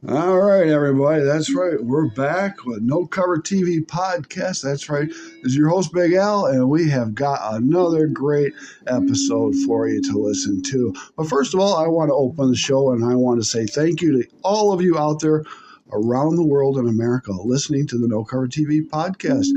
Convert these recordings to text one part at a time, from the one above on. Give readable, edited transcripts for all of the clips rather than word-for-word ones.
All right, everybody. That's right. We're back with No Cover TV podcast. That's right. This is your host, Big Al, and we have got another great episode for you to listen to. But first of all, I want to open the show and I want to say thank you to all of you out there around the world in America listening to the No Cover TV podcast.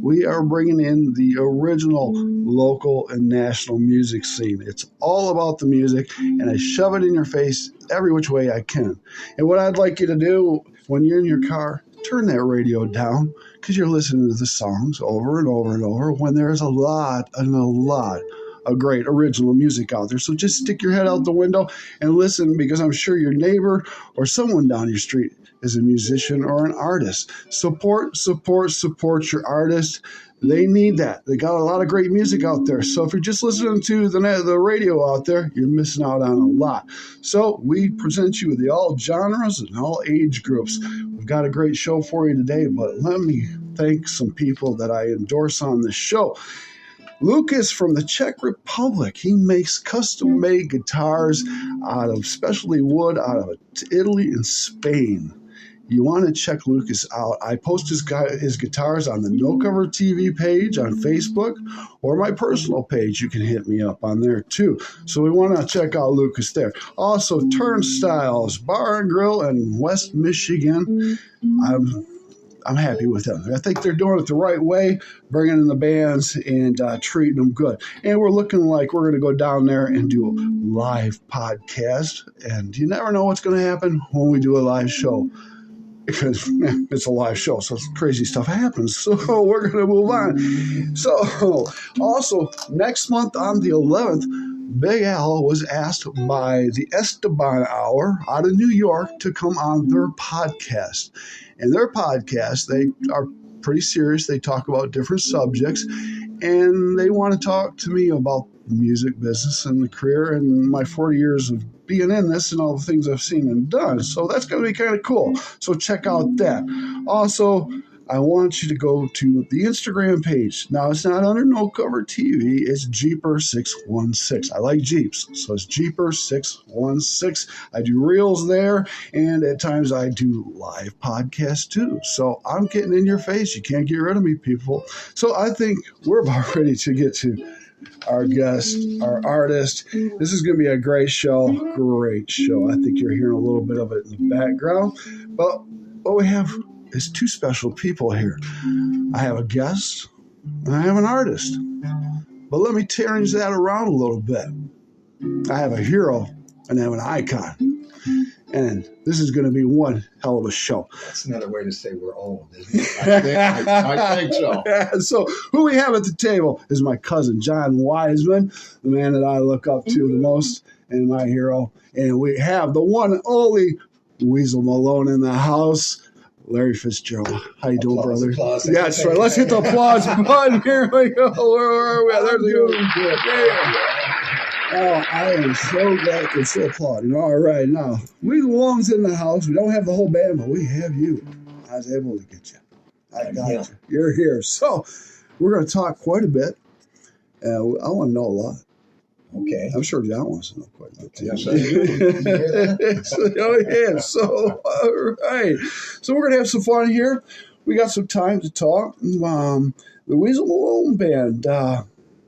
We are bringing in the original local and national music scene. It's all about the music, and I shove it in your face every which way I can. And what I'd like you to do when you're in your car, turn that radio down because you're listening to the songs over and over and over when there's a lot of great original music out there. So just stick your head out the window and listen, because I'm sure your neighbor or someone down your street is a musician or an artist. Support your artist. They need that. They got a lot of great music out there. So if you're just listening to the radio out there, you're missing out on a lot. So we present you with the all genres and all age groups. We've got a great show for you today, but let me thank some people that I endorse on this show. Lucas from the Czech Republic. He makes custom-made guitars out of specialty wood out of Italy and Spain. You want to check Lucas out. I post his guitars on the No Cover TV page on Facebook or my personal page. You can hit me up on there too. So we want to check out Lucas there. Also, Turnstiles Bar and Grill in West Michigan. I'm happy with them. I think they're doing it the right way, bringing in the bands and treating them good. And we're looking like we're going to go down there and do a live podcast. And you never know what's going to happen when we do a live show, because it's a live show, so crazy stuff happens. So we're going to move on. So also, next month on the 11th, Big Al was asked by the Esteban Hour out of New York to come on their podcast. In their podcast, they are pretty serious. They talk about different subjects, and they want to talk to me about the music business and the career and my 40 years of being in this and all the things I've seen and done. So that's going to be kind of cool. So check out that. Also, I want you to go to the Instagram page. Now, it's not under No Cover TV. It's Jeeper616. I like Jeeps, so it's Jeeper616. I do reels there, and at times I do live podcasts too. So I'm getting in your face. You can't get rid of me, people. So I think we're about ready to get to our guest, our artist. This is going to be a great show. Great show. I think you're hearing a little bit of it in the background. But what we have is two special people here. I have a guest and I have an artist. But let me change that around a little bit. I have a hero and I have an icon. And this is going to be one hell of a show. That's another way to say we're old, isn't it? I think so. So who we have at the table is my cousin, John Wiseman, the man that I look up to the most and my hero. And we have the one and only Weezil Malone in the house. Larry Fitzgerald. How you doing, brother? Applause. Yeah, that's right. Let's hit the applause button. Here we go. Where are we? There we go. Oh, I am so glad it's so applauding. All right, now, Weezil Malone's in the house. We don't have the whole band, but we have you. I was able to get you. I got you. You're here. So we're going to talk quite a bit. I want to know a lot. Okay. I'm sure John wants to know quite a bit too. Yes, I do. You hear that? Oh, yeah. So, all right. So we're going to have some fun here. We got some time to talk. The Weezil Malone Band,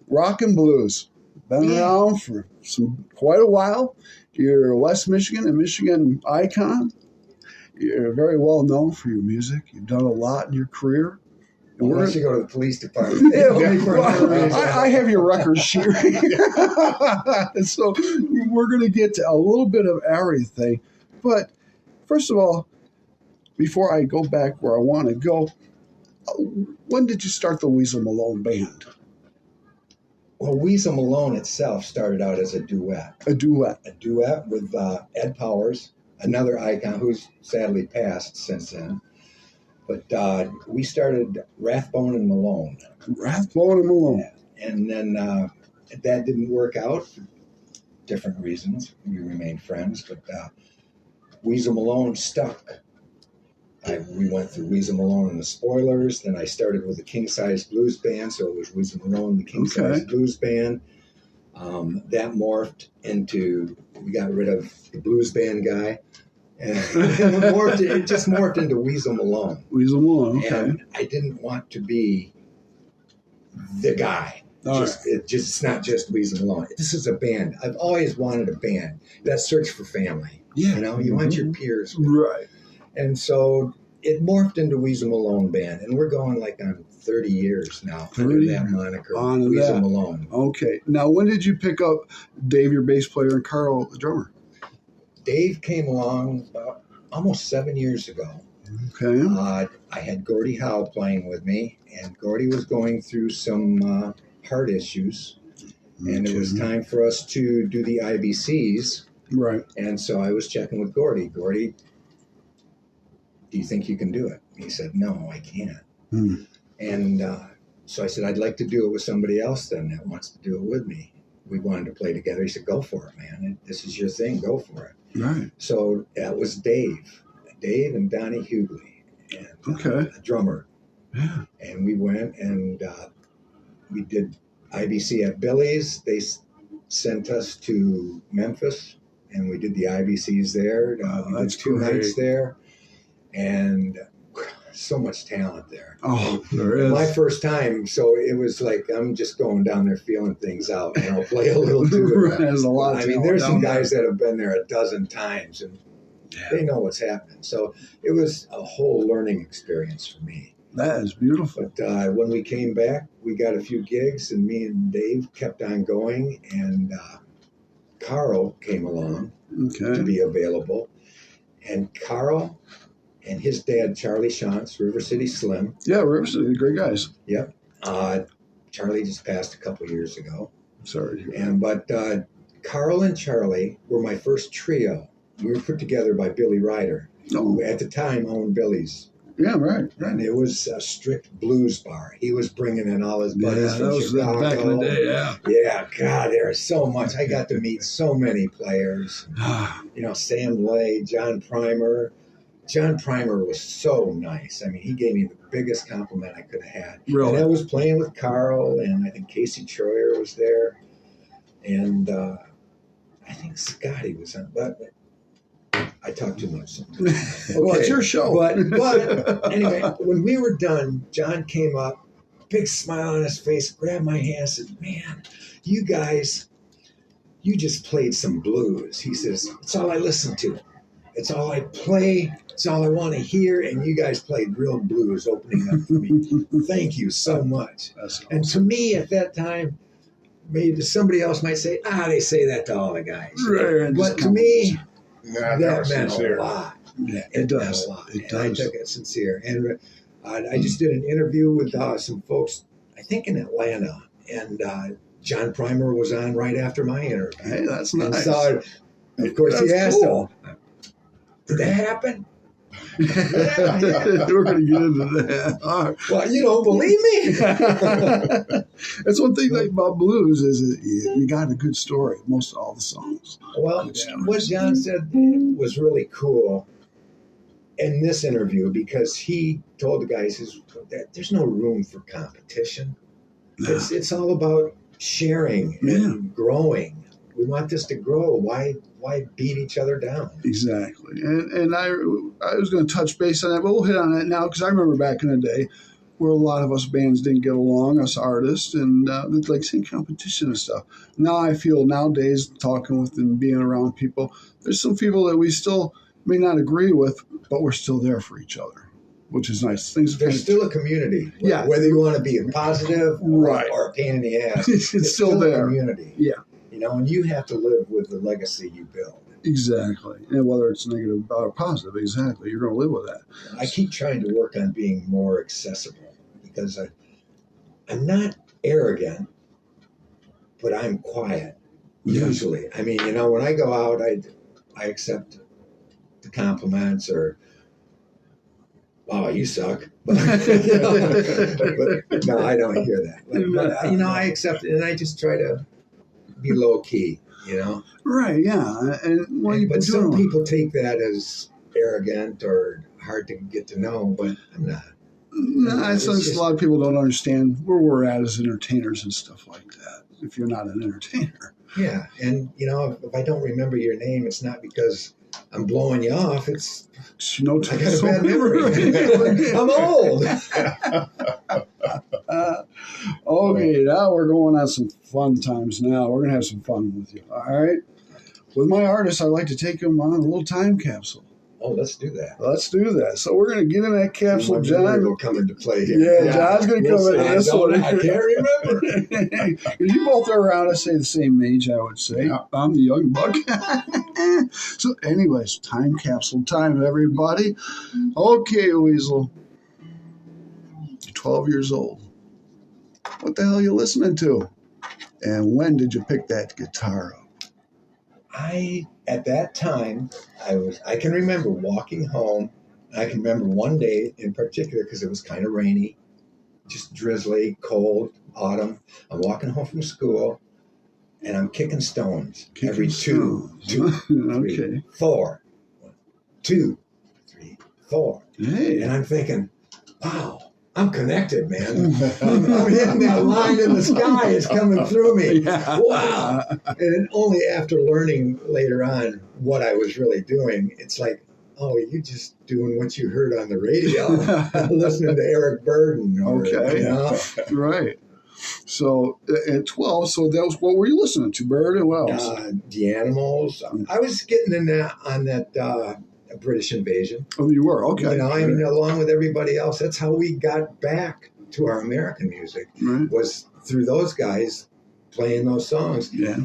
Rock and Blues. Been around for quite a while. You're a West Michigan and Michigan icon. You're very well known for your music. You've done a lot in your career. Unless you go to the police department. I have your record sheet. So we're going to get to a little bit of everything. But first of all, before I go back where I want to go, when did you start the Weezil Malone Band? Well, Weezil Malone itself started out as a duet. A duet. A duet with Ed Powers, another icon who's sadly passed since then. But we started Rathbone and Malone. Rathbone and Malone. And then that didn't work out for different reasons. We remained friends, but Weezil Malone stuck. We went through Weezil Malone and the Spoilers. Then I started with the King Size Blues Band, so it was Weezil Malone, the King Size Blues Band. That morphed into, we got rid of the blues band guy And it just morphed into Weezil Malone. Weezil Malone, okay. And I didn't want to be the guy. It's not just Weezil Malone. This is a band. I've always wanted a band. That search for family. Yeah. You know, you want your peers. Right. And so it morphed into Weezil Malone Band. And we're going like on 30 years now under that moniker, Weezil Malone. Okay. Now, when did you pick up Dave, your bass player, and Carl, the drummer? Dave came along about almost 7 years ago. Okay. I had Gordie Howe playing with me, and Gordie was going through some heart issues, and it was time for us to do the IBCs. Right. And so I was checking with Gordie. Gordie, do you think you can do it? He said, no, I can't. And so I said, I'd like to do it with somebody else then that wants to do it with me. We wanted to play together. He said, go for it, man. This is your thing. Go for it. Right. So that was Dave and Donnie Hughley, and a drummer. Yeah. And we went and we did IBC at Billy's. They sent us to Memphis, and we did the IBCs there. We did 2 nights there, and so much talent there. Oh, there is. My first time, so it was like I'm just going down there feeling things out, and I'll play a little too. There's a lot. I mean, there's some guys that have been there a dozen times, and they know what's happening. So it was a whole learning experience for me. That is beautiful. But when we came back, we got a few gigs, and me and Dave kept on going, and Carl came along to be available, and Carl and his dad, Charlie Shantz, River City Slim. Yeah, River City, great guys. Yep. Charlie just passed a couple years ago. Sorry. But Carl and Charlie were my first trio. We were put together by Billy Ryder, who at the time owned Billy's. Yeah, right. And it was a strict blues bar. He was bringing in all his buddies from Chicago. Back in the day, yeah. Yeah, God, there was so much. I got to meet so many players. You know, Sam Lay, John Primer. John Primer was so nice. I mean, he gave me the biggest compliment I could have had. Really? And I was playing with Carl, and I think Casey Troyer was there. And I think Scotty was on, but I talk too much sometimes. Well, it's your show. But anyway, when we were done, John came up, big smile on his face, grabbed my hand, and said, man, you guys, you just played some blues. He says, it's all I listen to. It's all I play. It's all I want to hear. And you guys played real blues opening up for me. Thank you so much. That's awesome. And to me at that time, maybe somebody else might say, they say that to all the guys. Right, but to me, that meant a lot. Yeah, it does. Meant a lot. It and does. I took it sincere. And I just did an interview with some folks, I think in Atlanta. And John Primer was on right after my interview. Hey, that's nice. And so, of course, he asked him, did that happen? We're going to get into that. All right. Well, you don't believe me? That's one thing about blues is that you got a good story. Most of all the songs. Well, what John said was really cool in this interview because he told the guys that there's no room for competition. No. It's all about sharing and growing. We want this to grow. Why beat each other down? Exactly. And I was going to touch base on that, but we'll hit on that now because I remember back in the day where a lot of us bands didn't get along, us artists, and like saying competition and stuff. Now I feel nowadays, talking with and being around people, there's some people that we still may not agree with, but we're still there for each other, which is nice. There's still a community. Yeah. Whether you want to be a positive or a pain in the ass, it's still there. A community. Yeah. You know, and you have to live with the legacy you build. Exactly. And whether it's negative or positive, exactly. You're going to live with that. I keep trying to work on being more accessible because I'm not arrogant, but I'm quiet, usually. I mean, you know, when I go out, I accept the compliments or, wow, you suck. But no, I don't hear that. But, you know, I accept it and I just try to be low key, you know? Right, yeah. But some people take that as arrogant or hard to get to know, but I'm not. No, I think a lot of people don't understand where we're at as entertainers and stuff like that, if you're not an entertainer. Yeah, and, you know, if I don't remember your name, it's not because I'm blowing you off. It's You know, I got a bad memory. I'm old. Okay, now we're going on some fun times now. We're going to have some fun with you. All right? With my artists, I like to take them on a little time capsule. Oh, let's do that. Let's do that. So we're going to get in that capsule, My John. memory will come into play here. Yeah, John's going to come into this one. I can't remember. You both are around, I say, the same age, I would say. Yeah. I'm the young buck. So anyways, time capsule time, everybody. Okay, Weezil. You're 12 years old. What the hell are you listening to? And when did you pick that guitar up? At that time, I can remember walking home. I can remember one day in particular because it was kind of rainy, just drizzly, cold, autumn. I'm walking home from school and I'm kicking stones every two, okay. 3, 4. 1, 2, 3, 4. Hey. And I'm thinking, wow, I'm connected, man. I'm hitting that line in the sky. It's coming through me. Yeah. Wow. And only after learning later on what I was really doing, it's like, oh, you're just doing what you heard on the radio, listening to Eric Burden. Okay. You know? Right. So at 12, so that was, what were you listening to? Bird and what else? The Animals. I was getting in that on that British Invasion. Oh, you were? Okay. You know, I mean, along with everybody else, that's how we got back to our American music, Right. was through those guys playing those songs. Yeah.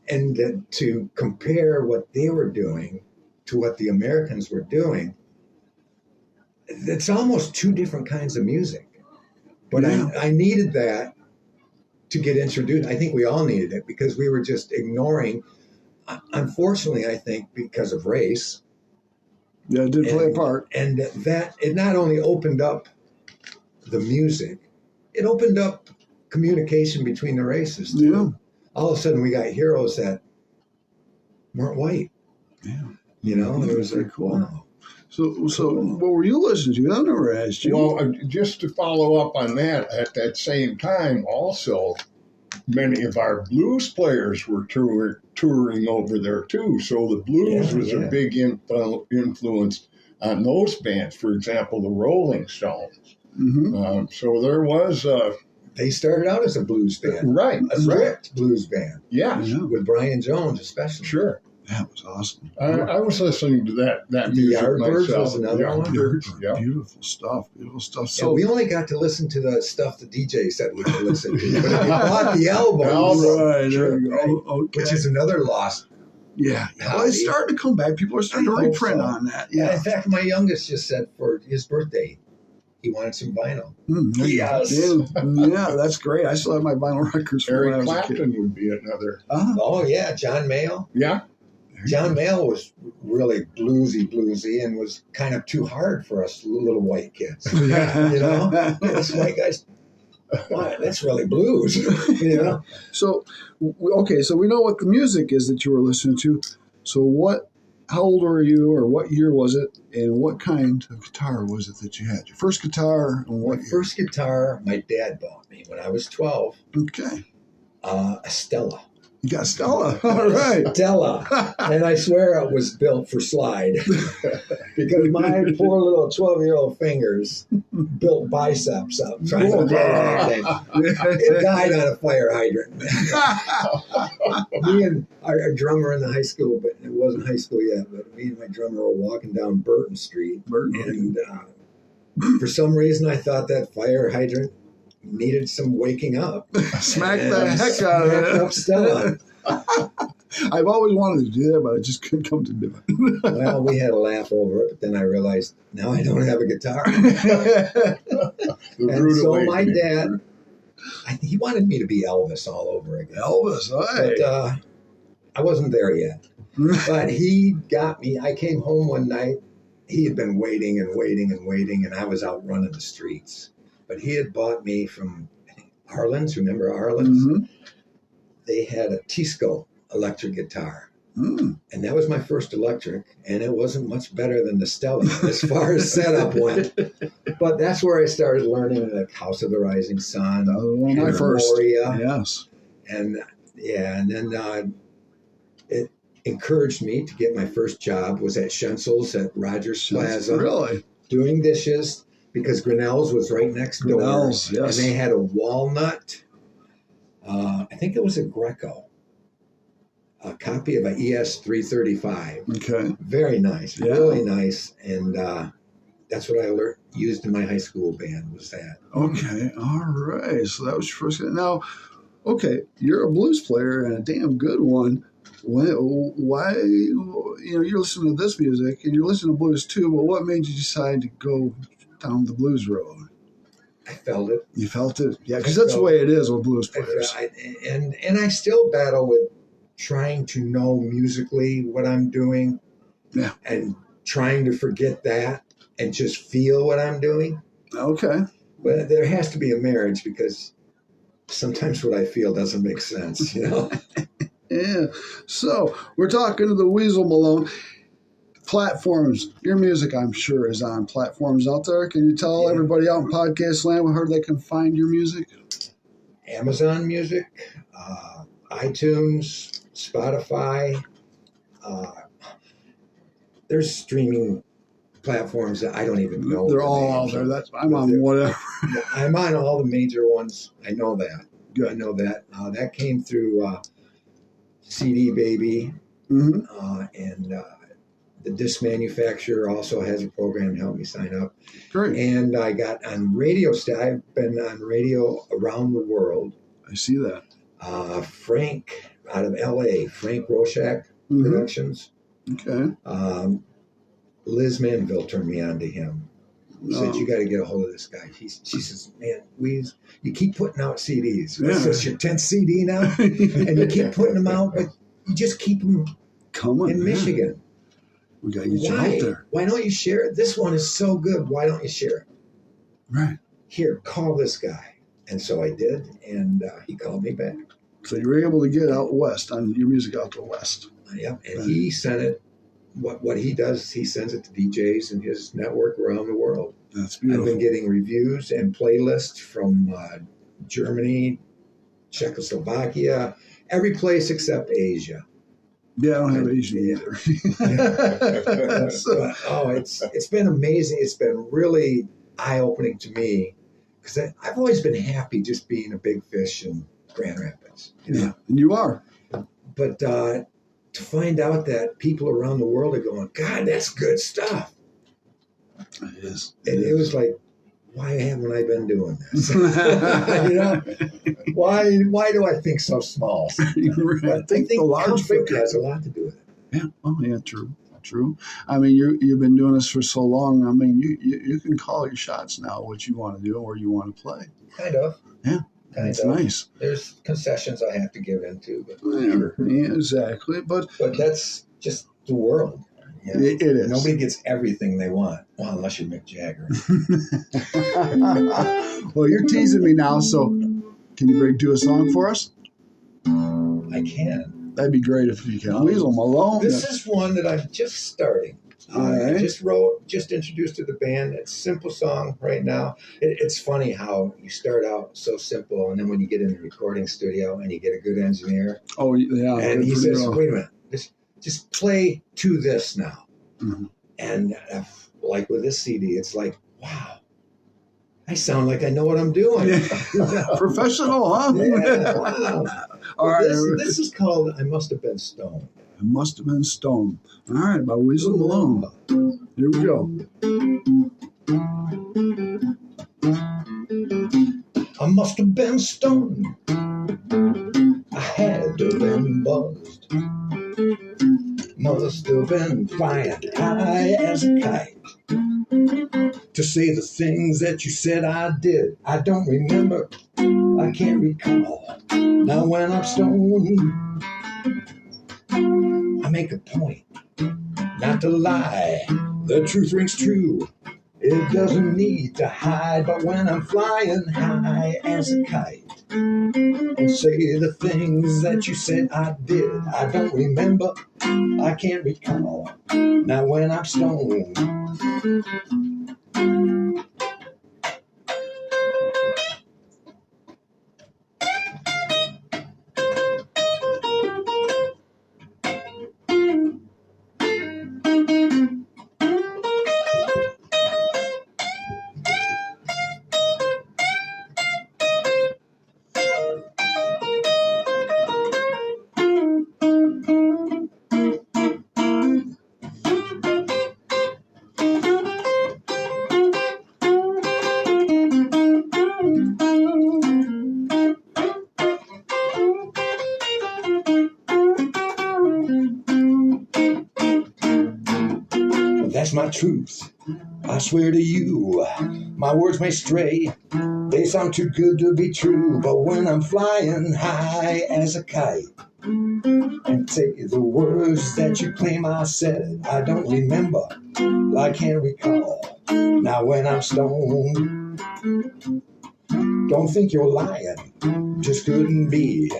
And to compare what they were doing to what the Americans were doing, it's almost two different kinds of music. But Yeah. I needed that to get introduced. I think we all needed it because we were just ignoring, unfortunately, I think because of race. Yeah, it did play a part. And that it not only opened up the music, it opened up communication between the races too. Yeah. All of a sudden we got heroes that weren't white. Yeah. You know, and it was Very like, cool. wow. So what were you listening to? I never asked you. Well, just to follow up on that, at that same time, also, many of our blues players were touring over there too. So the blues was a big influence on those bands. For example, the Rolling Stones. Mm-hmm. So there was They started out as a blues band, right, a strict blues band, yes, Yeah. with Brian Jones especially. sure. That was awesome. I was listening to that The music Yardbirds myself. was another one. Yeah. Beautiful stuff. Beautiful stuff. So So we only got to listen to the stuff the DJ said we could listen to. But if you bought the album, right, there you go. Okay. which is another loss. Yeah. Well, it's starting to come back. People are starting to I hope reprint so. on that. Yeah. Yeah. In fact, my youngest just said for his birthday, he wanted some vinyl. There you go. Yes. Yeah, that's great. I still have my vinyl records from when I Eric was a kid. Clapton would be another. Oh yeah, John Mayall. Yeah, John Mayall was really bluesy, and was kind of too hard for us little white kids. You know, this white guy's. Wow, that's really blues. You know. So, okay, so we know what the music is that you were listening to. So how old were you, or what year was it, and what kind of guitar was it that you had? Your first guitar, and what My year? first guitar, my dad bought me when I was 12. Okay. A Stella. You got Stella. All right. Stella. And I swear it was built for slide. Because my poor little 12-year-old fingers built biceps up trying to play that thing. It died on a fire hydrant. Me and our drummer in the high school, but it wasn't high school yet, but me and my drummer were walking down Burton Street. And for some reason, I thought that fire hydrant needed some waking up. Smack the heck out of it. Up Stella. I've always wanted to do that, but I just couldn't come to do it. Well, we had a laugh over it, but then I realized now I don't have a guitar. the And rude so my awakening. dad, he wanted me to be Elvis all over again. Elvis, hey. But I wasn't there yet. But he got me. I came home one night. He had been waiting, and I was out running the streets. But he had bought me from Arlen's. Remember Arlen's? Mhm. They had a Tisco electric guitar. Mm. And that was my first electric, and it wasn't much better than the Stella as far as setup went. But that's where I started learning like House of the Rising Sun, That was one of my first. Moria, Yes. and then encouraged me to get my first job was at Schensel's at Rogers Plaza. Really? Doing dishes because Grinnell's was right next door. Grinnell's, yes. And they had a walnut, I think it was a Greco, a copy of an ES 335. Okay. Very nice, Yeah. really nice. And that's what I used in my high school band was that. Okay. All right. So that was your first. Now, okay, you're a blues player and a damn good one. Why, you're listening to this music and you're listening to blues too, but what made you decide to go down the blues road? I felt it. You felt it? Yeah, because that's the way it is with blues players. And I still battle with trying to know musically what I'm doing. Yeah. And trying to forget that and just feel what I'm doing. Okay. But there has to be a marriage because sometimes what I feel doesn't make sense, Yeah. So we're talking to the Weezil Malone. Platforms. Your music, I'm sure, is on platforms out there. Can you tell everybody out in podcast land where they can find your music? Amazon Music, iTunes, Spotify. There's streaming platforms that I don't even know. They're all out there. I'm on whatever. I'm on all the major ones. I know that. Good. I know that. That came through CD Baby. Mm-hmm. And the disc manufacturer also has a program to help me sign up. Great. And I got on radio. I've been on radio around the world. I see that. Frank out of LA, Frank Roshak Productions. Okay. Liz Manville turned me on to him. Said, you got to get a hold of this guy. She says, man, Weez, you keep putting out CDs. Yeah. This is your 10th CD now? And you keep putting them out, but you just keep them in Michigan. We got you out there. Why don't you share it? This one is so good. Why don't you share it? Right. Here, call this guy. And so I did, and he called me back. So you were able to get out west, on your music out to west. Yep, and he sent it. What he does, he sends it to DJs in his network around the world. That's beautiful. I've been getting reviews and playlists from Germany, Czechoslovakia, every place except Asia. Yeah, I don't have Asia either. It's been amazing. It's been really eye-opening to me because I've always been happy just being a big fish in Grand Rapids. Yeah, and you are. But to find out that people around the world are going, God, that's good stuff. It is. It was like, why haven't I been doing this? Why do I think so small? I think the large how big has a lot to do with it. Yeah. Oh, yeah. True. I mean, you've been doing this for so long. I mean, you can call your shots now. What you want to do or you want to play. Kind of. Yeah. That's nice. There's concessions I have to give into, but yeah, exactly. But that's just the world. Yeah. It is. Nobody gets everything they want. Well, unless you're Mick Jagger. Well, you're teasing me now, so can you do a song for us? I can. That'd be great if you can. Weezil Malone. This is one that I'm just starting. Right. I just introduced to the band. It's a simple song right now. It's funny how you start out so simple, and then when you get in the recording studio and you get a good engineer. Oh, yeah. And he says, wait a minute, just play to this now. Mm-hmm. And like with this CD, it's like, wow, I sound like I know what I'm doing. Yeah. Professional, huh? Yeah, wow. All right. This is called I Must Have Been Stoned. I Must Have Been Stoned. All right, by Weezil Malone. Here we go. I must have been stoned. I had to have been buzzed. Must have been flying high as a kite. To say the things that you said I did, I don't remember. I can't recall. Now when I'm stoned, I make a point not to lie. The truth rings true. It doesn't need to hide. But when I'm flying high as a kite and say the things that you said I did, I don't remember. I can't recall. Now when I'm stoned. That's my truth. I swear to you, my words may stray. They sound too good to be true. But when I'm flying high as a kite and say the words that you claim I said, I don't remember, I can't recall. Now when I'm stoned, don't think you're lying, just couldn't be.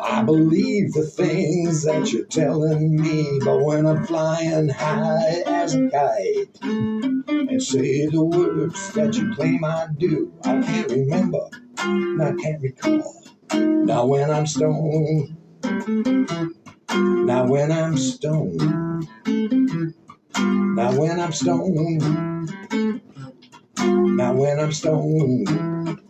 I believe the things that you're telling me, but when I'm flying high as a kite and say the words that you claim I do, I can't remember, and I can't recall. Now when I'm stoned, now when I'm stoned, now when I'm stoned, now when I'm stoned.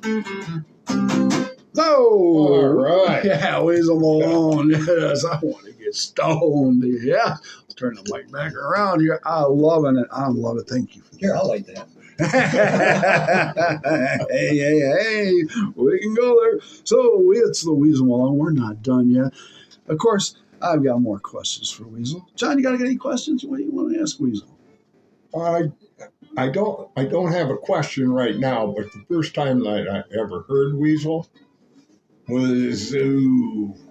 Oh, All right. Yeah, Weezil Malone. Yes, I want to get stoned. Yeah. Let's turn the mic back around here. I'm loving it. I love it. Thank you. Here, I'll like that. hey, we can go there. So it's the Weezil Malone. We're not done yet. Of course, I've got more questions for Weezil. John, you got any questions? What do you want to ask Weezil? I don't have a question right now, but the first time that I ever heard Weezil was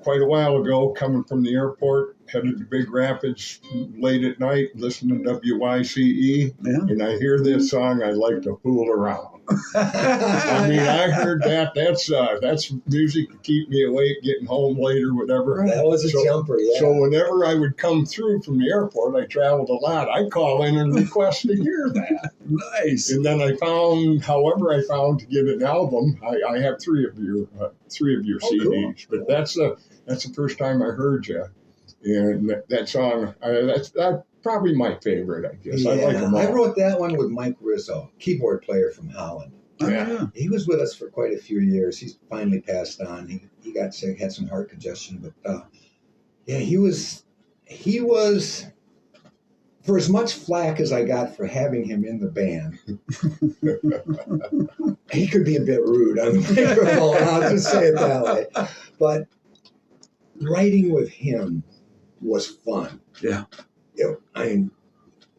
quite a while ago, coming from the airport, headed to Big Rapids late at night, listening to WYCE, Yeah. and I hear this song, I Like to Fool Around. I mean, I heard that. That's music to keep me awake, getting home late or whatever. That was a jumper, yeah. So whenever I would come through from the airport, I traveled a lot. I'd call in and request to hear that. Nice. And then I found to get an album. I have three of your CDs, cool. but that's the first time I heard you. And that song, that's probably my favorite, I guess. Yeah, I like them all. I wrote that one with Mike Rizzo, keyboard player from Holland. Yeah. He was with us for quite a few years. He's finally passed on. He got sick, had some heart congestion, but he was for as much flack as I got for having him in the band. He could be a bit rude on the microphone. I'll just say it that way. But writing with him was fun. Yeah.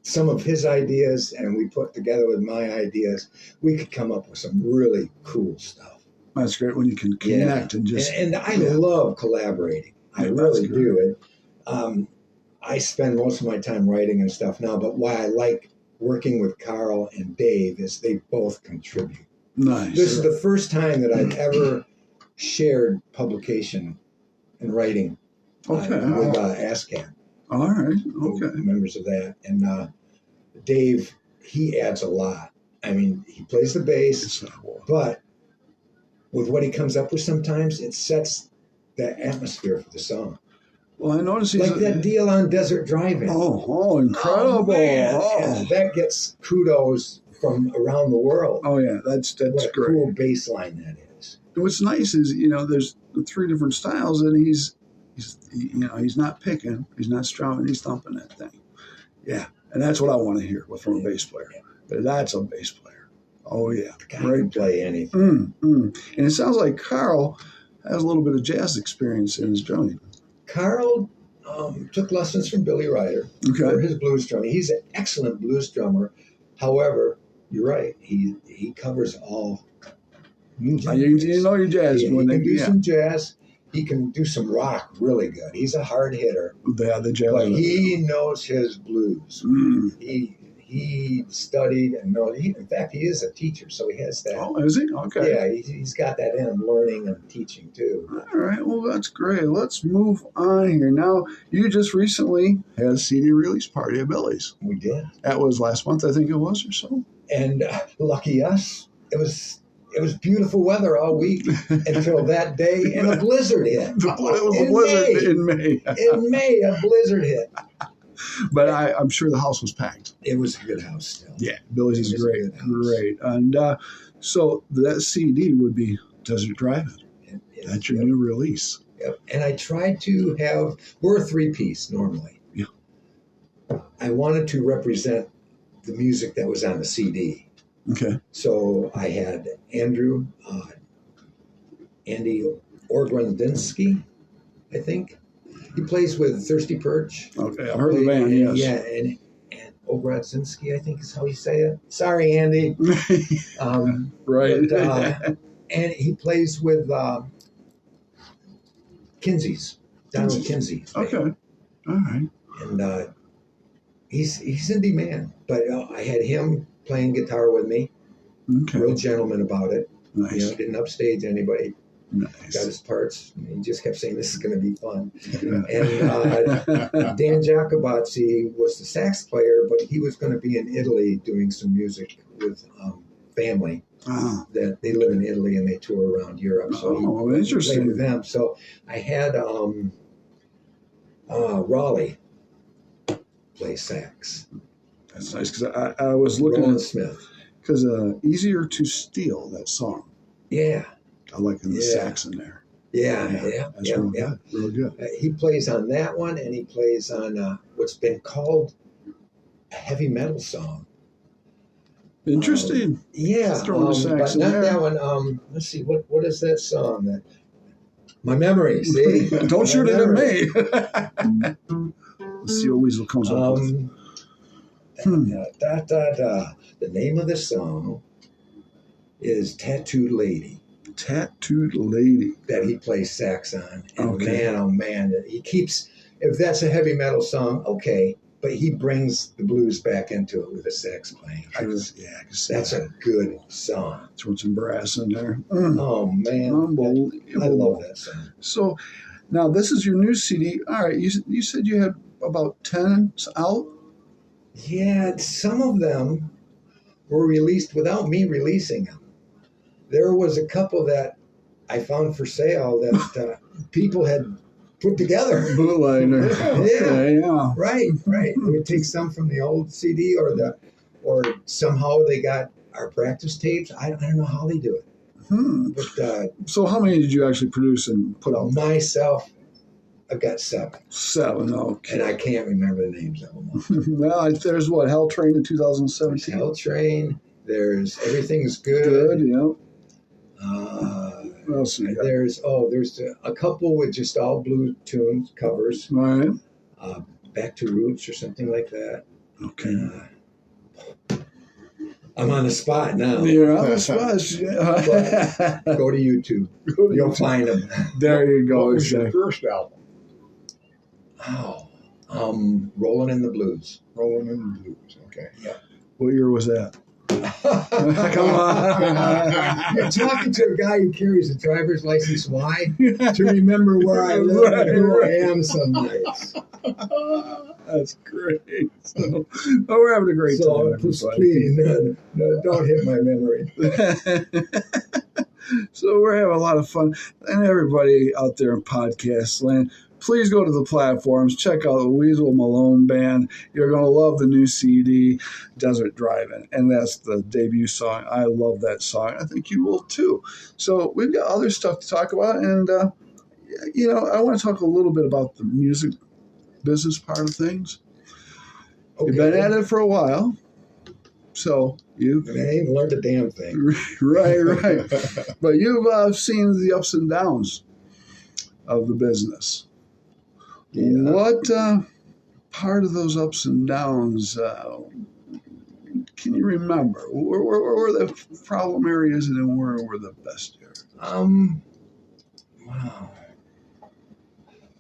Some of his ideas and we put together with my ideas, we could come up with some really cool stuff. That's great when you can connect and just. And I love collaborating. I really do it. I spend most of my time writing and stuff now, but why I like working with Carl and Dave is they both contribute. Nice. This is the first time that I've ever shared publication and writing with ASCAP. All right. Okay. Members of that. And Dave, he adds a lot. I mean, he plays the bass, but with what he comes up with sometimes, it sets the atmosphere for the song. Well, I noticed he's like that deal on Desert Drive-In. Oh, incredible. And that gets kudos from around the world. Oh, yeah, that's what a great. Cool bass line that is. And what's nice is, there's the three different styles, and he's not picking, he's not strumming, he's thumping that thing. Yeah, and that's what I want to hear from a bass player. Yeah. That's a bass player. Oh, yeah. The guy can play anything. And it sounds like Carl has a little bit of jazz experience in his drumming. Carl took lessons from Billy Ryder for his blues drumming. He's an excellent blues drummer. However, you're right. He covers all new genres. You know your jazz. He can do some jazz. He can do some rock really good. He's a hard hitter. Yeah, the jazz. But he knows his blues. He studied and knows. In fact, he is a teacher, so he has that. Oh, is he? Okay. Yeah, he's got that in him, learning and teaching too. All right, well, that's great. Let's move on here. Now, you just recently had a CD release party at Billy's. We did. That was last month, I think it was, or so. And lucky us, it was beautiful weather all week until that day, and a blizzard hit. It was a blizzard in May. In May, a blizzard hit. But I'm sure the house was packed. It was a good house still. Yeah, Billy's is great. And so that CD would be Desert Drive-In. That's your new release. Yep. And I tried to we're a three-piece normally. Yeah. I wanted to represent the music that was on the CD. Okay. So I had Andy Orgwandinsky, I think. He plays with Thirsty Perch. Okay, I heard the band, yes. Yeah, and Ogrodzinski, I think is how you say it. Sorry, Andy. Right. But, and he plays with Kinsey's, Donald Kinsey's band. Okay. All right. And he's in demand. But I had him playing guitar with me. Okay. Real gentleman about it. Nice. You know, didn't upstage anybody. Nice. Got his parts. And he just kept saying, "This is going to be fun." Yeah. And Dan Giacobazzi was the sax player, but he was going to be in Italy doing some music with family. That they live in Italy and they tour around Europe. So he interesting. played with them. So I had Raleigh play sax. That's nice because I was looking Roland at Smith. because Easier to Steal, that song. Yeah. I like the sax in there. Yeah. That's real good. Real good. He plays on that one, and he plays on what's been called a heavy metal song. Interesting. Throwing the sax but in not there. that one. Let's see, what is that song? That My Memory. See, Don't shoot it at me. Let's see what Weezil comes up with. The name of the song is Tattooed Lady. Tattooed Lady. That he plays sax on. And Okay. man, oh man, he keeps, if that's a heavy metal song, okay, but he brings the blues back into it with the sax playing. I can see That's that. a good song. Throw some brass in there. Oh man, Unbelievable. I love that song. So now this is your new CD. All right, you said you had about 10 out? Yeah, some of them were released without me releasing them. There was a couple that I found for sale that people had put together. Bootlegger. Okay, yeah. Right. They would take some from the old CD or somehow they got our practice tapes. I don't know how they do it. But So how many did you actually produce and put out? myself, I've got 7. 7, okay. And I can't remember the names of them. Well, there's what, Hell Train in 2017? Hell Train, there's Everything's Good. Good, yeah. What else you got? There's a couple with just all blue tunes, covers. All right. Back to Roots or something like that. Okay. I'm on the spot now. You're on the spot. Yeah. Go to YouTube. You'll find them. There you go. What was your first album? Rolling in the Blues. Rolling in the Blues. Okay. What year was that? Come on. You're talking to a guy who carries a driver's license. Why? To remember where I live and who I am some nights. That's great. So, we're having a great time. Please, no, don't hit my memory. So we're having a lot of fun. And everybody out there in podcast land, please go to the platforms. Check out the Weezil Malone Band. You're going to love the new CD, Desert Driving. And that's the debut song. I love that song. I think you will too. So we've got other stuff to talk about. And, I want to talk a little bit about the music business part of things. Okay. You've been at it for a while. So I ain't learned a damn thing. Right. But you've seen the ups and downs of the business. Yeah. What part of those ups and downs can you remember? Where were the problem areas and where were the best areas? Wow.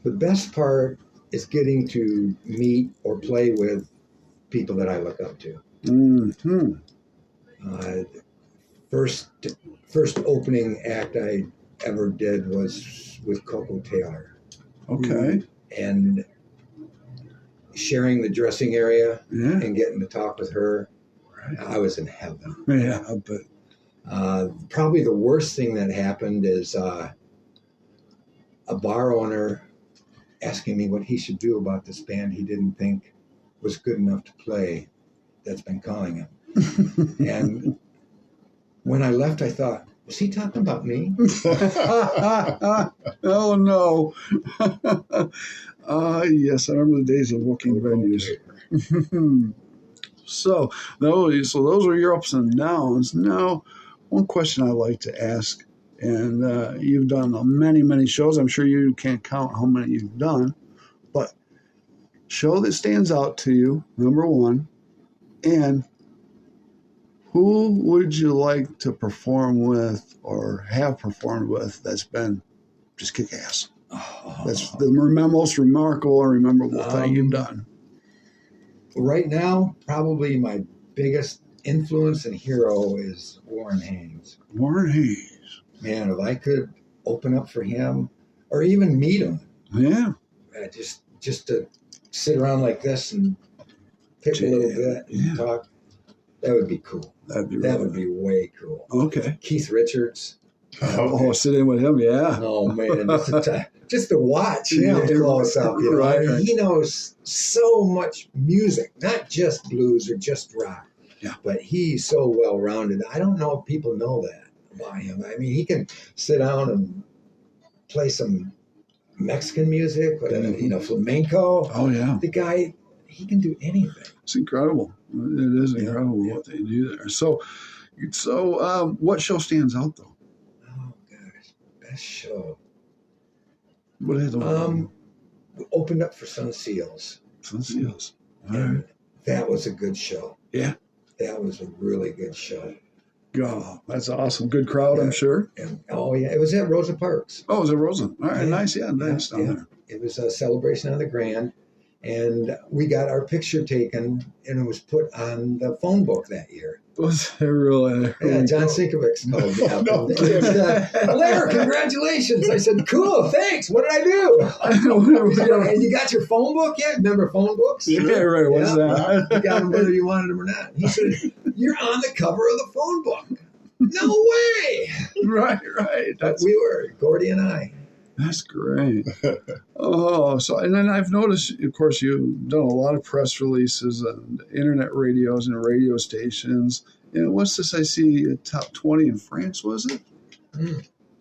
The best part is getting to meet or play with people that I look up to. Mm-hmm. First opening act I ever did was with Coco Taylor. Okay. And sharing the dressing area and getting to talk with her, I was in heaven. Yeah, but probably the worst thing that happened is a bar owner asking me what he should do about this band he didn't think was good enough to play that's been calling him. And when I left, I thought, was he talking about me? Oh, no. Yes, I remember the days of booking venues. So those are your ups and downs. Now, one question I like to ask, and you've done many, many shows. I'm sure you can't count how many you've done, but show that stands out to you, number one, And who would you like to perform with or have performed with that's been just kick ass? That's the most remarkable or memorable thing you've done. Right now, probably my biggest influence and hero is Warren Haynes. Warren Haynes. Man, if I could open up for him or even meet him, Yeah. Just to sit around like this and pick a little bit and talk, that would be cool. That would be way cool. Okay. Keith Richards. Oh, sit in with him, yeah. Oh man, just to watch him close up, you know. Right, I mean, right. he knows so much music, not just blues or just rock. Yeah. But he's so well rounded. I don't know if people know that about him. I mean, he can sit down and play some Mexican music, flamenco. Oh yeah. The guy, he can do anything. It's incredible. It is incredible what they do there. So what show stands out though? Oh gosh, best show. What is the We opened up for Sun Seals. Sun Seals. All And right. that was a good show. Yeah. That was a really good show. God, that's awesome. Good crowd, I'm sure. And it was at Rosa Parks. Oh, is it Rosen? All right, nice. Yeah, nice down there. It was a celebration on the Grand, and we got our picture taken, and it was put on the phone book that year. Was it really? Yeah, John Sinkovich called me up. No. And he said, Larry, congratulations. I said, cool, thanks. What did I do? He said, and you got your phone book yet? Remember phone books? Yeah, right. What's that? You got them whether you wanted them or not. He said, you're on the cover of the phone book. No way. Right. But we were, Gordy and I. That's great. And then I've noticed, of course, you've done a lot of press releases and internet radios and radio stations. And what's this I see, top 20 in France, was it?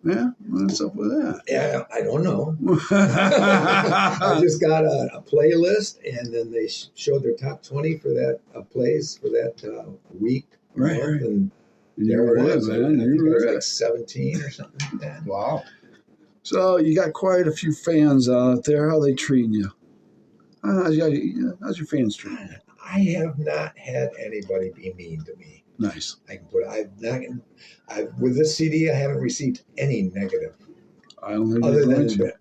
Yeah? What's up with that? Yeah, I don't know. I just got a playlist, and then they showed their top 20 for that plays for that week. Right. And You were it was, in, man. I think You it was were like 17 or something like that. Wow. So you got quite a few fans out there. How they treating you? How's your fans treating you? I have not had anybody be mean to me. Nice. With this CD, I haven't received any negative, I don't think other you're than going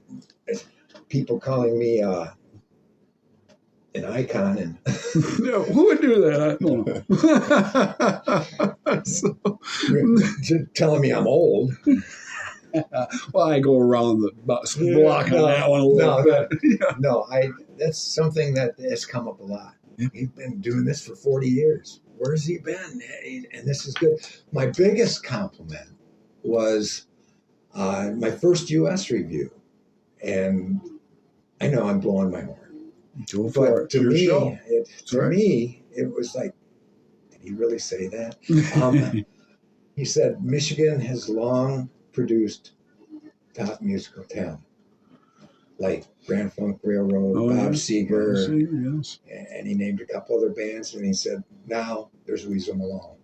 to. people calling me an icon. And No, who would do that? No. telling me I'm old. Well, I go around the block on that one a little bit. Yeah. No, that's something that has come up a lot. Yeah. He's been doing this for 40 years. Where's he been? And this is good. My biggest compliment was my first U.S. review. And I know I'm blowing my horn. Go for it. To Your me, show. it was like, did he really say that? He said, Michigan has long produced top musical talent, like Grand Funk Railroad, Bob Seger, yes. and he named a couple other bands, and he said, now there's Weezil Malone.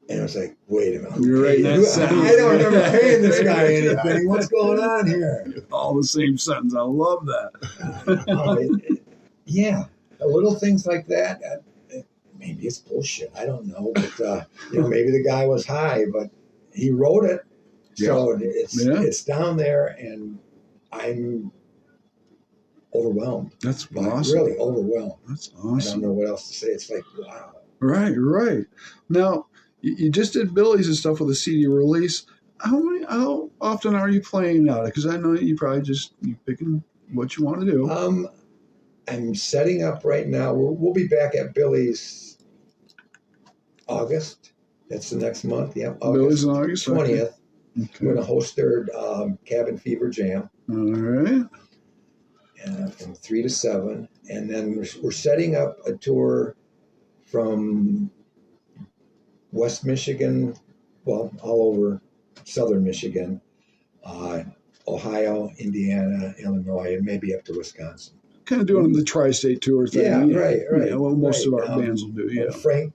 And I was like, wait a minute. You're right in that sentence. I don't remember paying this guy anything. What's going on here? All the same sentence. I love that. Yeah, the little things like that. Maybe it's bullshit. I don't know, but maybe the guy was high, but he wrote it, so it's down there, and I'm overwhelmed. That's awesome. Really overwhelmed. That's I don't awesome. know what else to say. It's like, wow. Right. Now, you just did Billy's and stuff with a CD release. How often are you playing now? Because I know you probably you picking what you want to do. I'm setting up right now. We'll be back at Billy's August. That's the next month. Yeah, Billy's in August 20th. Okay. We're going to host their Cabin Fever Jam. All right. From 3 to 7. And then we're setting up a tour from West Michigan, well, all over southern Michigan, Ohio, Indiana, Illinois, and maybe up to Wisconsin. Kind of doing the tri-state tour thing. Yeah, right. Yeah, well, most of our bands will do, yeah. Frank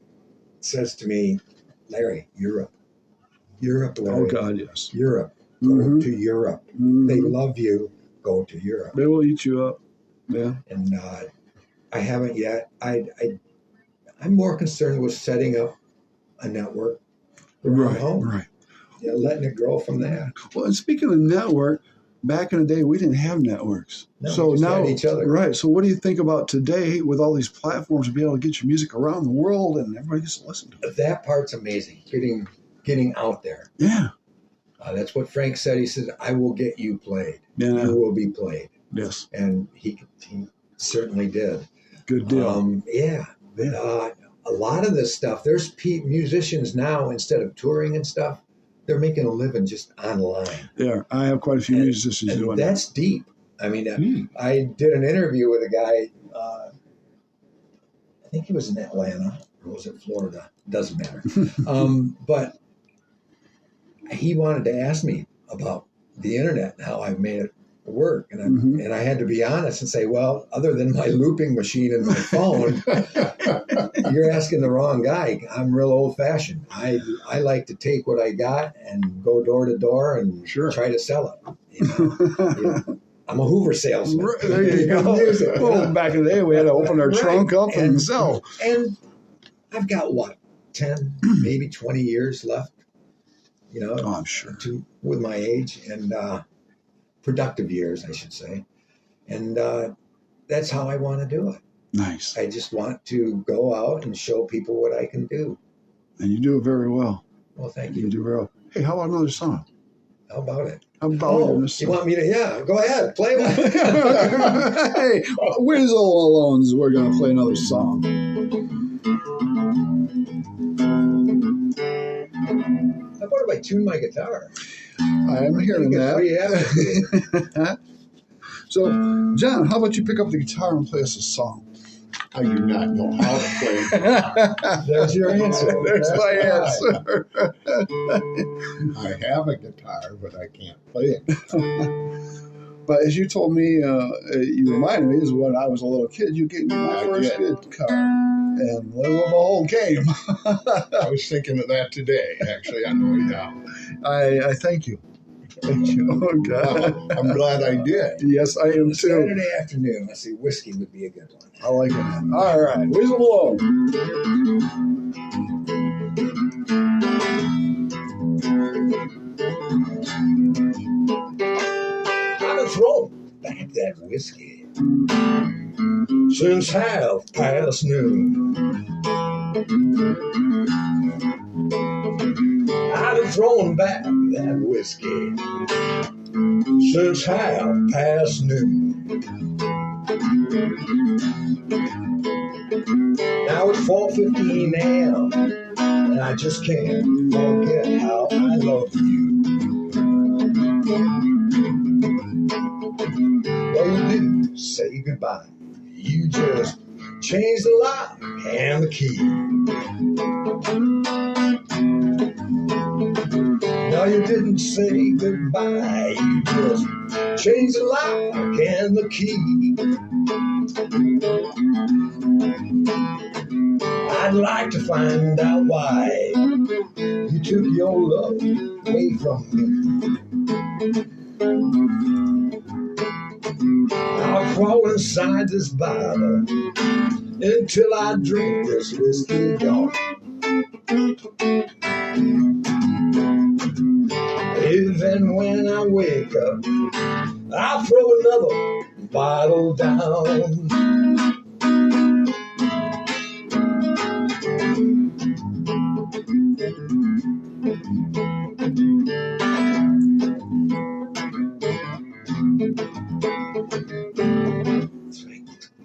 says to me, Larry, Europe, Larry. Oh, God, yes. Europe. Go to Europe. Mm-hmm. They love you. Go to Europe. They will eat you up. Yeah. And I haven't yet. I'm more concerned with setting up a network around home. Right. Yeah, letting it grow from there. Well, and speaking of network, back in the day, we didn't have networks. No, so we just now, had each other. Right. So what do you think about today with all these platforms to be able to get your music around the world and everybody gets to listen to it? That part's amazing. Getting out there. Yeah. That's what Frank said. He said, "I will get you played. Yeah. You will be played." Yes. And he certainly did. Good deal. A lot of this stuff, there's musicians now, instead of touring and stuff, they're making a living just online. Yeah, I have quite a few musicians doing that. That's deep. I mean, I did an interview with a guy, I think he was in Atlanta, or was it Florida? Doesn't matter. But he wanted to ask me about the internet and how I've made it work. And I had to be honest and say, well, other than my looping machine and my phone, you're asking the wrong guy. I'm real old fashioned. I like to take what I got and go door to door and try to sell it. You know? I'm a Hoover salesman. There you go. Well, back in the day, we had to open our trunk up and sell. And I've got 10, maybe 20 years left. You know, I'm sure. With my age and productive years, I should say. And that's how I want to do it. Nice. I just want to go out and show people what I can do. And you do it very well. Well, thank you. You do very well. Hey, how about another song? How about it? How about this song? You want me to? Yeah, go ahead. Play one. Hey, Weezil Malone's. We're going to play another song. How about if I tune my guitar? I am hearing that. So, John, how about you pick up the guitar and play us a song? I do not know how to play. There's your answer. There's my answer. I have a guitar, but I can't play it. But as you told me, you reminded me, is when I was a little kid, you gave me my first guitar. And the whole game. I was thinking of that today, actually, on the way down. I thank you. Thank you. Oh, God. Well, I'm glad I did. Yes, I am too. Saturday afternoon, I see whiskey would be a good one. I like it. All right. Weezil Malone. I've been throwing back that whiskey since noon. I've been throwing back that whiskey since noon. Now it's 4:15 a.m. and I just can't forget how I love you. Well, you didn't say goodbye. You just changed the lock and the key. No, you didn't say goodbye. You just changed the lock and the key. I'd like to find out why you took your love away from me. I'll crawl inside this bottle until I drink this whiskey gone. Even when I wake up, I'll throw another bottle down.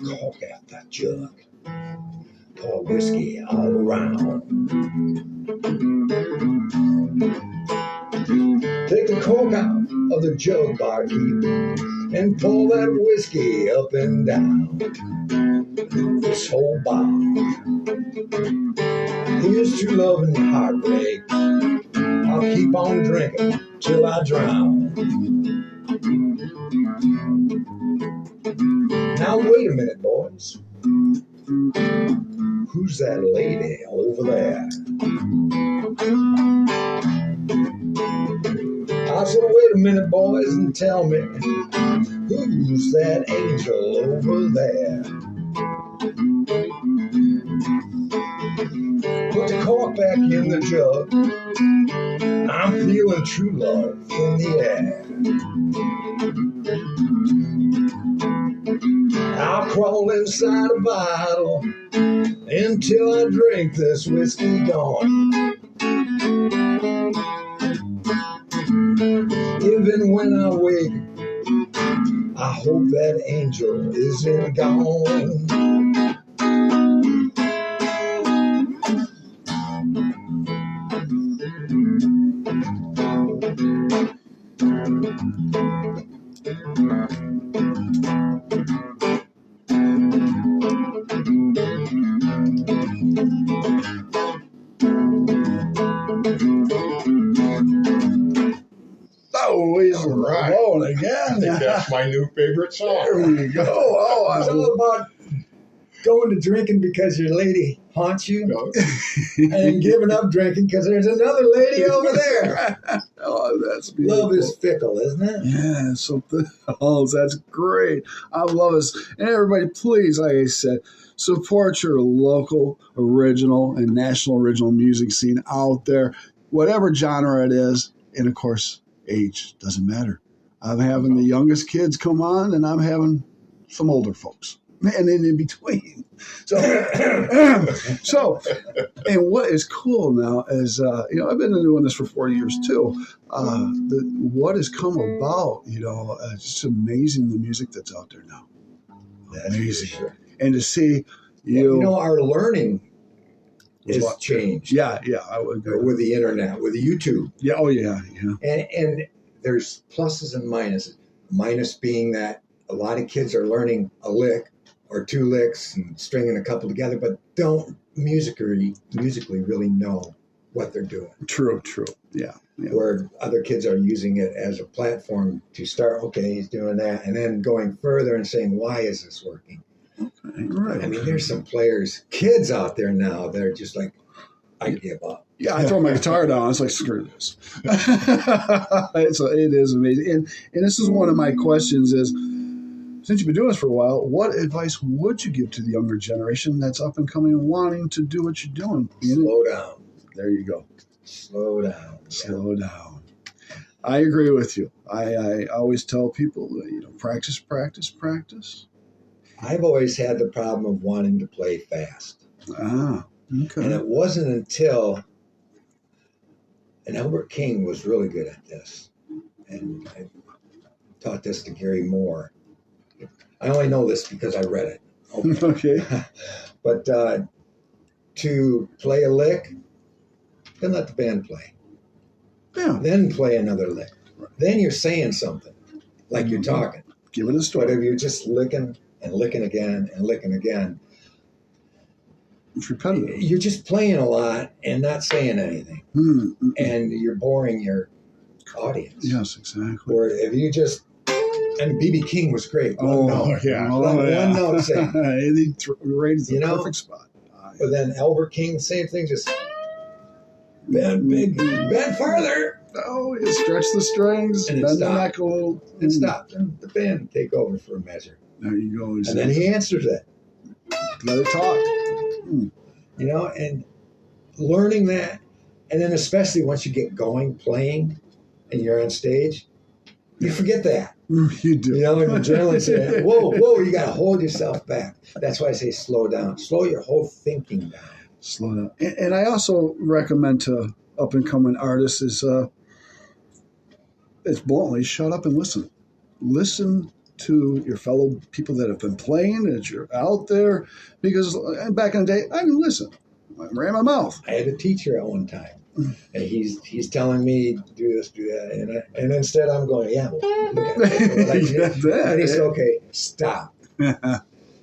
Cork out that jug, pour whiskey all around. Take the cork out of the jug, barkeep, and pour that whiskey up and down this whole bottle. Here's to love and heartbreak. I'll keep on drinking till I drown. Now wait a minute, boys. Who's that lady over there? I said, wait a minute, boys, and tell me, who's that angel over there? Put the cork back in the jug. I'm feeling true love in the air. I'll crawl inside a bottle until I drink this whiskey gone. Even when I wake, I hope that angel isn't gone. Oh, Weezil All right. Malone I again. think that's my new favorite There song. we go. Oh, It's all about going to drinking because your lady haunts you, and giving up drinking because there's another lady over there. oh, that's beautiful. Love is fickle, isn't it? Yeah, something else. That's great. I love this. And everybody, please, like I said, support your local, original, and national original music scene out there, whatever genre it is. And of course, age doesn't matter. I'm having the youngest kids come on, and I'm having some older folks, and then in between. So, and what is cool now is, I've been doing this for 4 years too. What has come about, it's just amazing the music that's out there now. That's Amazing. for sure. And to see Our learning is changed. Yeah, I would agree. With the internet, with the YouTube. Yeah, oh yeah. And there's pluses and minuses. Minus being that a lot of kids are learning a lick or two licks and stringing a couple together, but don't musically really know what they're doing. True. Yeah. Where other kids are using it as a platform to start, okay, he's doing that, and then going further and saying, why is this working? Okay, right. I mean, there's some kids out there now that are just like, I give up. Yeah, I throw my guitar down. It's like, screw this. It is amazing. And this is one of my questions is, since you've been doing this for a while, what advice would you give to the younger generation that's up and coming and wanting to do what you're doing? Slow down. There you go. Slow down. Slow down. I agree with you. I always tell people, practice. I've always had the problem of wanting to play fast. Ah, okay. And it wasn't until, and Albert King was really good at this, and I taught this to Gary Moore. I only know this because I read it. Okay. But to play a lick, then let the band play. Yeah. Then play another lick. Then you're saying something, like you're talking. Give it a But story. if you're just licking and licking again and licking again, It's repetitive. you're just playing a lot and not saying anything. Mm-hmm. And you're boring your audience. Yes, exactly. Or if you just, and B.B. King was great. One note. yeah. One note saying. And he rated the perfect spot. But then Albert King, same thing, just bend farther. Oh, you stretch the strings, And it bend the stopped. neck a little. And stop. And the band would take over for a measure. There you go. And then he answers it. Let it talk. And learning that. And then especially once you get going, playing, and you're on stage, you forget that. You do. And you generally say, whoa, you got to hold yourself back. That's why I say slow down. Slow your whole thinking down. Slow down. And I also recommend to up-and-coming artists is, it's bluntly, shut up and listen. Listen to your fellow people that have been playing, that you're out there. Because back in the day, I didn't listen. I ran my mouth. I had a teacher at one time. And he's telling me do this, do that, and instead I'm going, well, look at it. And he said, okay, stop,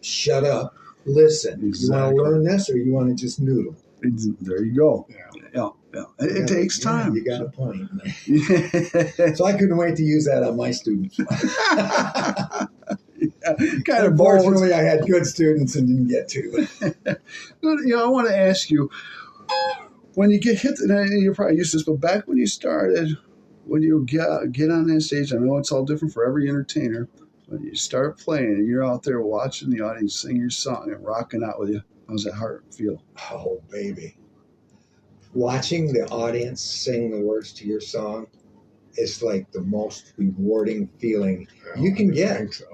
shut up, listen. Exactly. You want to learn this, or you want to just noodle? There you go. Yeah. It takes time. You got a point. So I couldn't wait to use that on my students. Kind of Unfortunately, I had good students and didn't get to. I want to ask you, when you get hit, and you're probably used to this, but back when you started, when you get on that stage, I know it's all different for every entertainer, when you start playing and you're out there watching the audience sing your song and rocking out with you, how's that heart feel? Oh, baby. watching the audience sing the words to your song is like the most rewarding feeling you can I get. think so.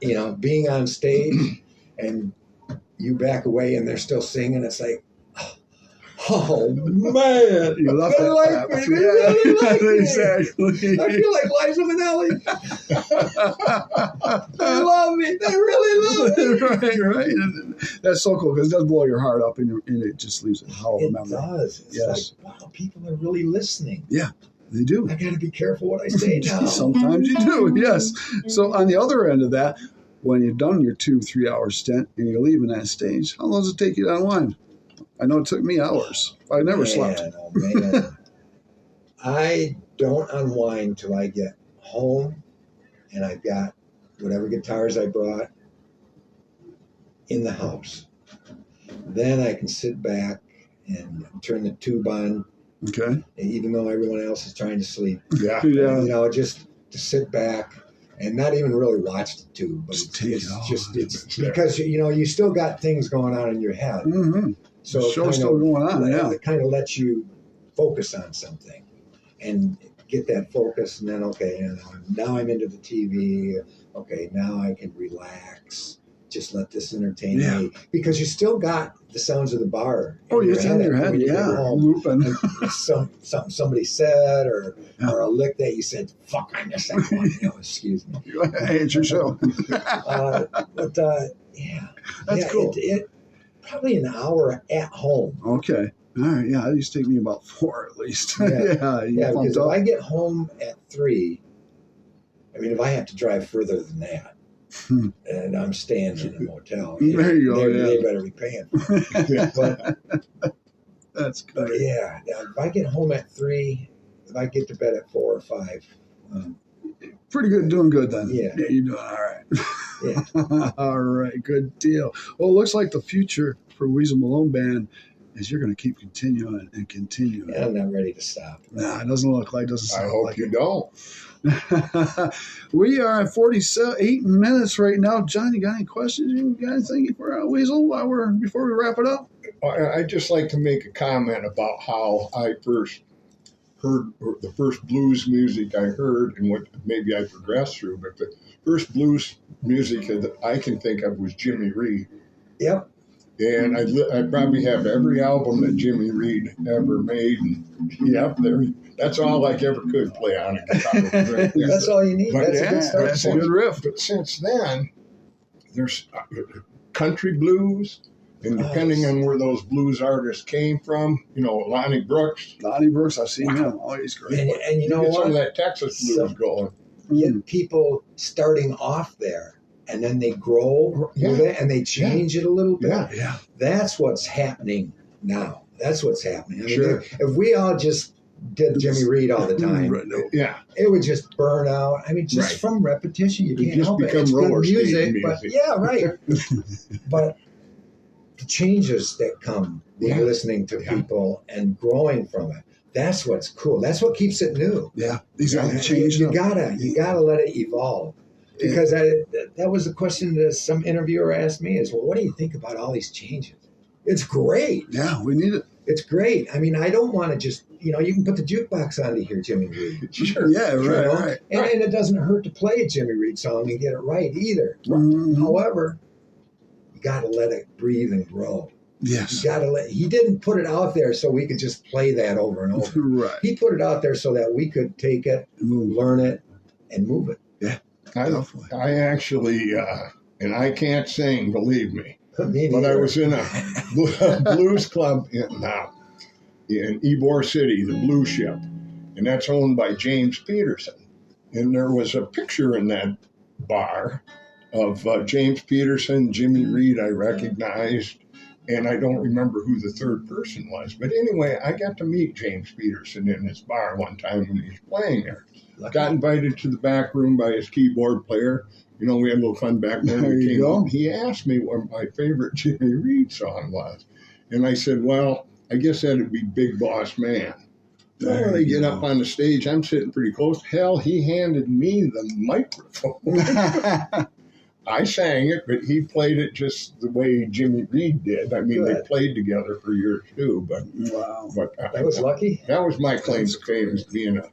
You know, being on stage and you back away and they're still singing, it's like, oh man, You love they that like clap. me. They really like me. Exactly. I feel like Liza Minnelli. They love me. They really love me. Right. That's so cool because it does blow your heart up, and it just leaves a hell of a It memory. does. It's Yes. like, wow, people are really listening. They do. I got to be careful what I say now. Sometimes you do, yes. So on the other end of that, when you've done your 2-3 hour stint and you're leaving that stage, how long does it take you to unwind? I know it took me hours. I never slept. Oh, man. I don't unwind till I get home and I've got whatever guitars I brought in the house. Then I can sit back and turn the tube on, Okay. even though everyone else is trying to sleep. Yeah. Yeah. You know, just to sit back and not even really watch the tube, but Just take it it's all. just it's because you know you still got things going on in your head, Mm-hmm. so The show's still going on, yeah. it kind of lets you focus on something and get that focus, and then okay, you know, now I'm into the TV. Okay, now I can relax. Just let this entertain me because you still got the sounds of the bar. Oh, it's in your head, when you get yeah. home. Looping. And something somebody said or a lick that you said, fuck, I missed that one. You know, excuse me. Hey, it's your show. Yeah. That's cool. It probably an hour at home. Okay. All right. Yeah, it used to take me about 4 at least. Yeah. You Yeah, pumped because if up. I get home at 3, I mean, if I have to drive further than that, and I'm staying in a motel, There you go, they better be paying for it. But That's good. yeah, if I get home at 3, if I get to bed at 4 or 5, Pretty good, doing good then. Yeah. You're doing all right. Yeah. All right, good deal. Well, it looks like the future for Weezil Malone Band is you're going to keep continuing and continuing. yeah, I'm not ready to stop. Nah, it doesn't look like, doesn't I sound hope like you it. don't. We are at 48 minutes right now. John, you got any questions? You got anything for Weezil before we wrap it up? I'd just like to make a comment about how I first heard the first blues music I heard and what maybe I progressed through. But the first blues music that I can think of was Jimmy Reed. Yep. And I probably have every album that Jimmy Reed ever made. And that's all I ever could play on a guitar. That's all you need. But That's a good start. That's a good riff. But since then, there's country blues, and depending on where those blues artists came from, you know, Lonnie Brooks. Lonnie Brooks, I've seen him. Oh, he's great. And you know get some of what? that Texas blues going. Get people starting off there, and then they grow with it, and they change it a little bit. Yeah. That's what's happening now. That's what's happening. I mean, Sure. if we all just did Jimmy Reed all the time, Right, no. Yeah. it would just burn out. I mean, just Right. from repetition, you It can't just help it. become It's good roller skate music, but music. yeah, right. But the changes that come with listening to people and growing from it, that's what's cool. That's what keeps it new. Yeah. These are You changed up. gotta let it evolve. Because that was the question that some interviewer asked me is, well, what do you think about all these changes? It's great. Yeah, we need it. It's great. I mean, I don't want to just, you can put the jukebox on to hear Jimmy Reed. Sure. Yeah, You right, know? right. And it doesn't hurt to play a Jimmy Reed song and get it right either. Mhm. However, you got to let it breathe and grow. Yes. You got to he didn't put it out there so we could just play that over and over. Right. He put it out there so that we could take it, Move. learn it, and move it. Definitely. I actually, and I can't sing, believe me, Me but I neither. was in a blues club in Ybor City, the Blue Ship, and that's owned by James Peterson. And there was a picture in that bar of James Peterson, Jimmy Reed I recognized, and I don't remember who the third person was. But anyway, I got to meet James Peterson in his bar one time when he was playing there. Got invited to the back room by his keyboard player. You know, we had a little fun back there. There you go. He asked me what my favorite Jimmy Reed song was. And I said, well, I guess that'd be Big Boss Man. There Well, they you get go. up on the stage. I'm sitting pretty close. Hell, he handed me the microphone. I sang it, but he played it just the way Jimmy Reed did. I mean, they played together for years too. But wow, that was lucky. That was my claim to fame, as being a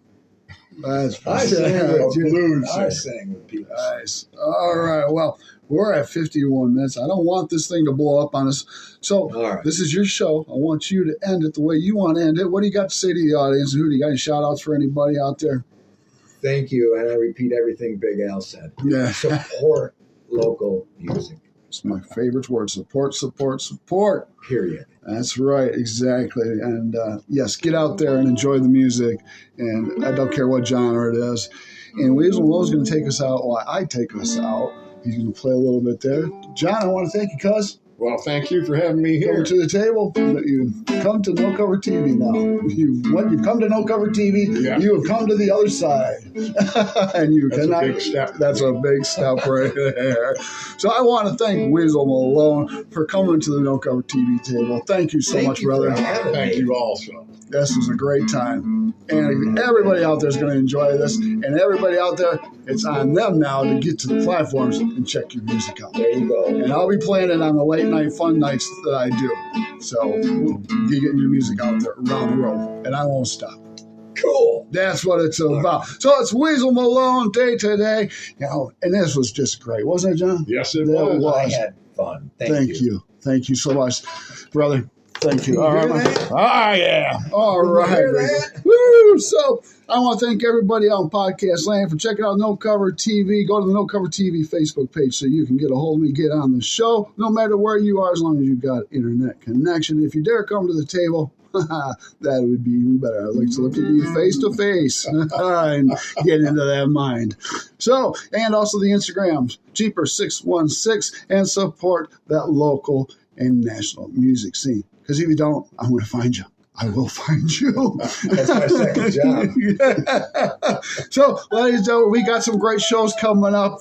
I sang with blues. I sang with people. Nice. All right. Well, we're at 51 minutes. I don't want this thing to blow up on us. So This is your show. I want you to end it the way you want to end it. What do you got to say to the audience? Who do you got any shout outs for anybody out there? Thank you. And I repeat everything Big Al said. Yeah. Support local music. It's my favorite word. Support, support, support. Period. That's right. Exactly. And yes, get out there and enjoy the music. And I don't care what genre it is. And Weezil Malone's going to take us out while I take us out. He's going to play a little bit there. John, I want to thank you, cuz. Well, thank you for having me here. Come to the table. You've come to No Cover TV now. You've come to No Cover TV. Yeah. You have come to the other side. And you That's a big step. That's a big step right there. So I want to thank Weezil Malone for coming to the No Cover TV table. Thank you so much, brother. Thank you also. This was a great time. And everybody out there is going to enjoy this. And everybody out there, it's on them now to get to the platforms and check your music out. There you go. And I'll be playing it on the late night fun nights that I do. So we'll be getting your music out there around the world. And I won't stop. Cool. That's what it's about. So it's Weezil Malone Day today. And this was just great. Wasn't it, John? Yes, it was. I had fun. Thank you. Thank you so much, brother. Thank you. All right. Ah, yeah. All right. Woo! So I want to thank everybody out in podcast land for checking out No Cover TV. Go to the No Cover TV Facebook page so you can get a hold of me, get on the show, no matter where you are, as long as you've got internet connection. If you dare come to the table, that would be even better. I'd like to look at you face to face and get into that mind. So, and also the Instagrams, Jeeper616, and support that local and national music scene. Because if you don't, I'm going to find you. I will find you. That's my second job. Yeah. So, ladies and gentlemen, we got some great shows coming up.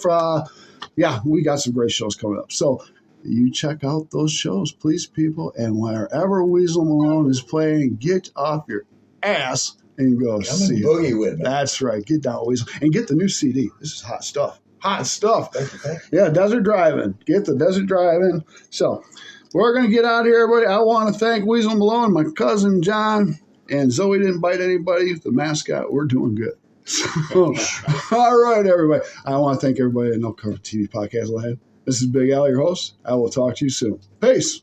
We got some great shows coming up. So, you check out those shows, please, people. And wherever Weezil Malone is playing, get off your ass and go see it. Boogie with me. That's right. Get down, Weezil. And get the new CD. This is hot stuff. Hot stuff. Thank you. Yeah, Desert Drive-In. Get the Desert Drive-In. So, we're going to get out of here, everybody. I want to thank Weezil Malone, my cousin John, and Zoe didn't bite anybody, the mascot. We're doing good. So, all right, everybody. I want to thank everybody at No Cover TV Podcast Land. This is Big Al, your host. I will talk to you soon. Peace.